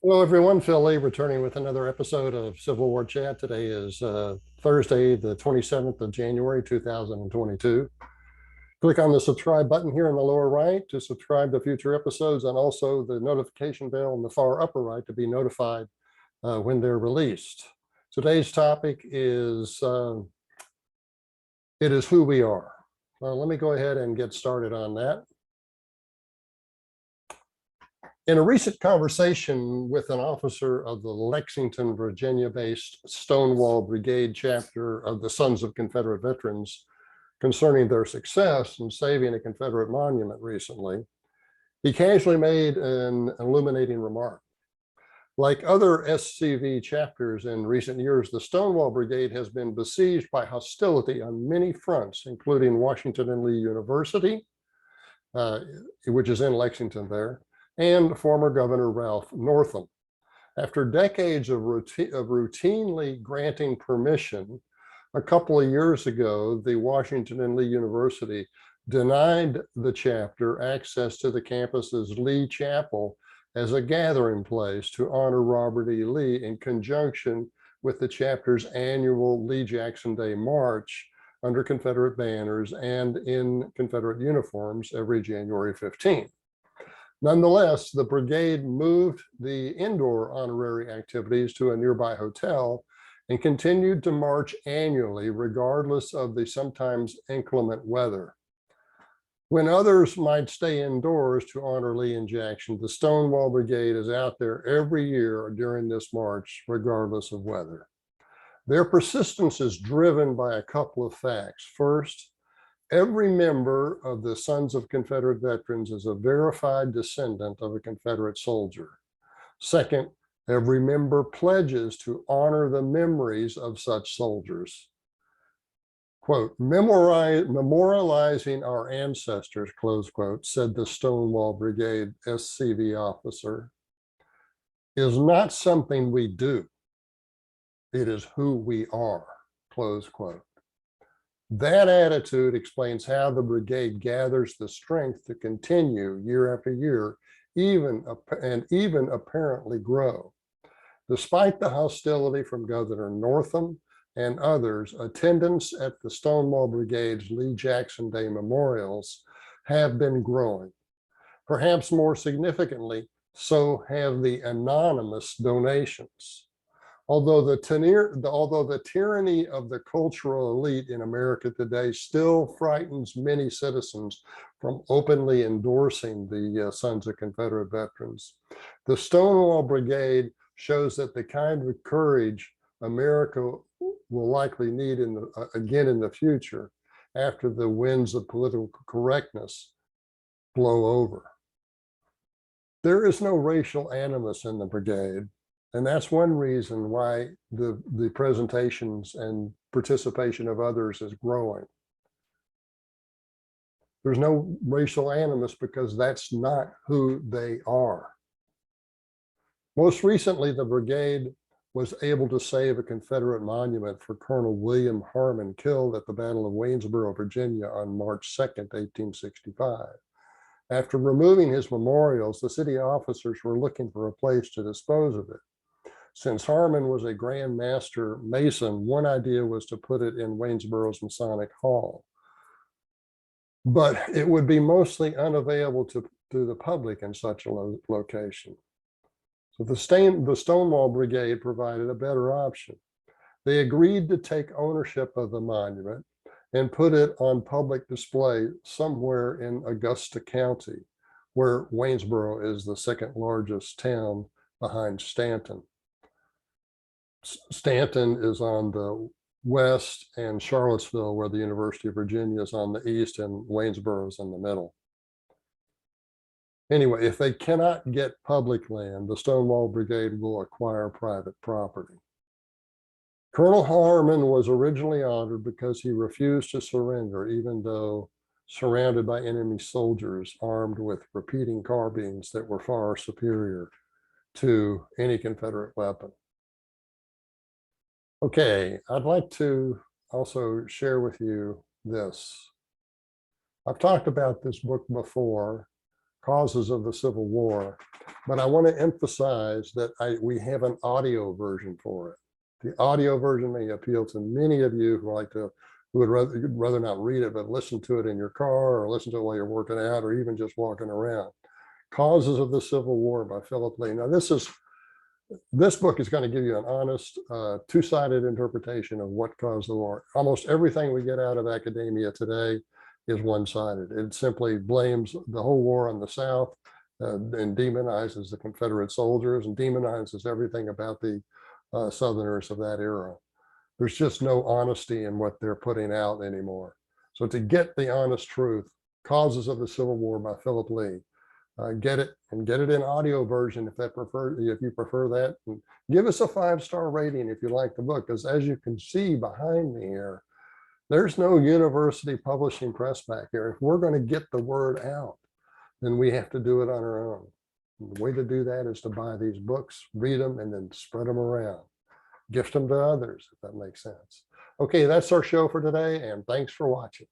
Hello, everyone. Phil Lee returning with another episode of Civil War Chat. Today is Thursday, the 27th of January, 2022. Click on the subscribe button here in the lower right to subscribe to future episodes, and also the notification bell in the far upper right to be notified when they're released. Today's topic is it is who we are. Let me go ahead and get started on that. In a recent conversation with an officer of the Lexington, Virginia-based Stonewall Brigade chapter of the Sons of Confederate Veterans concerning their success in saving a Confederate monument recently, he casually made an illuminating remark. Like other SCV chapters in recent years, the Stonewall Brigade has been besieged by hostility on many fronts, including Washington and Lee University, which is in Lexington there, and former Governor Ralph Northam. After decades of routinely granting permission, a couple of years ago, the Washington and Lee University denied the chapter access to the campus's Lee Chapel as a gathering place to honor Robert E. Lee in conjunction with the chapter's annual Lee Jackson Day March under Confederate banners and in Confederate uniforms every January 15th. Nonetheless, the brigade moved the indoor honorary activities to a nearby hotel and continued to march annually, regardless of the sometimes inclement weather. When others might stay indoors to honor Lee and Jackson, the Stonewall Brigade is out there every year during this march, regardless of weather. Their persistence is driven by a couple of facts. First, every member of the Sons of Confederate Veterans is a verified descendant of a Confederate soldier. Second, every member pledges to honor the memories of such soldiers. Quote, memorializing our ancestors, close quote, said the Stonewall Brigade SCV officer, is not something we do. It is who we are, close quote. That attitude explains how the brigade gathers the strength to continue year after year, even apparently grow. Despite the hostility from Governor Northam and others, attendance at the Stonewall Brigade's Lee Jackson Day memorials have been growing. Perhaps more significantly, so have the anonymous donations. Although the tyranny of the cultural elite in America today still frightens many citizens from openly endorsing the Sons of Confederate Veterans, the Stonewall Brigade shows that the kind of courage America will likely need again in the future after the winds of political correctness blow over. There is no racial animus in the brigade. And that's one reason why the presentations and participation of others is growing. There's no racial animus because that's not who they are. Most recently, the brigade was able to save a Confederate monument for Colonel William Harmon, killed at the Battle of Waynesboro, Virginia on March 2nd, 1865. After removing his memorials, the city officers were looking for a place to dispose of it. Since Harmon was a Grand Master Mason, one idea was to put it in Waynesboro's Masonic Hall. But it would be mostly unavailable to the public in such a location. So the Stonewall Brigade provided a better option. They agreed to take ownership of the monument and put it on public display somewhere in Augusta County, where Waynesboro is the second largest town behind Stanton. Stanton is on the west, and Charlottesville, where the University of Virginia is, on the east, and Waynesboro is in the middle. Anyway, if they cannot get public land, the Stonewall Brigade will acquire private property. Colonel Harmon was originally honored because he refused to surrender, even though surrounded by enemy soldiers armed with repeating carbines that were far superior to any Confederate weapon. Okay, I'd like to also share with you this. I've talked about this book before Causes of the Civil War. But I want to emphasize that we have an audio version for it. The audio version may appeal to many of you who would rather not read it, but listen to it in your car or listen to it while you're working out or even just walking around. Causes of the Civil War by Philip Lee. Now, this book is going to give you an honest, two-sided interpretation of what caused the war. Almost everything we get out of academia today is one-sided. It simply blames the whole war on the South and demonizes the Confederate soldiers and demonizes everything about the Southerners of that era. There's just no honesty in what they're putting out anymore. So to get the honest truth, Causes of the Civil War by Philip Lee. Get it in audio version if you prefer that. And give us a 5-star rating if you like the book, because as you can see behind me here, there's no university publishing press back here. If we're going to get the word out, then we have to do it on our own. And the way to do that is to buy these books, read them, and then spread them around. Gift them to others, if that makes sense. Okay, that's our show for today, and thanks for watching.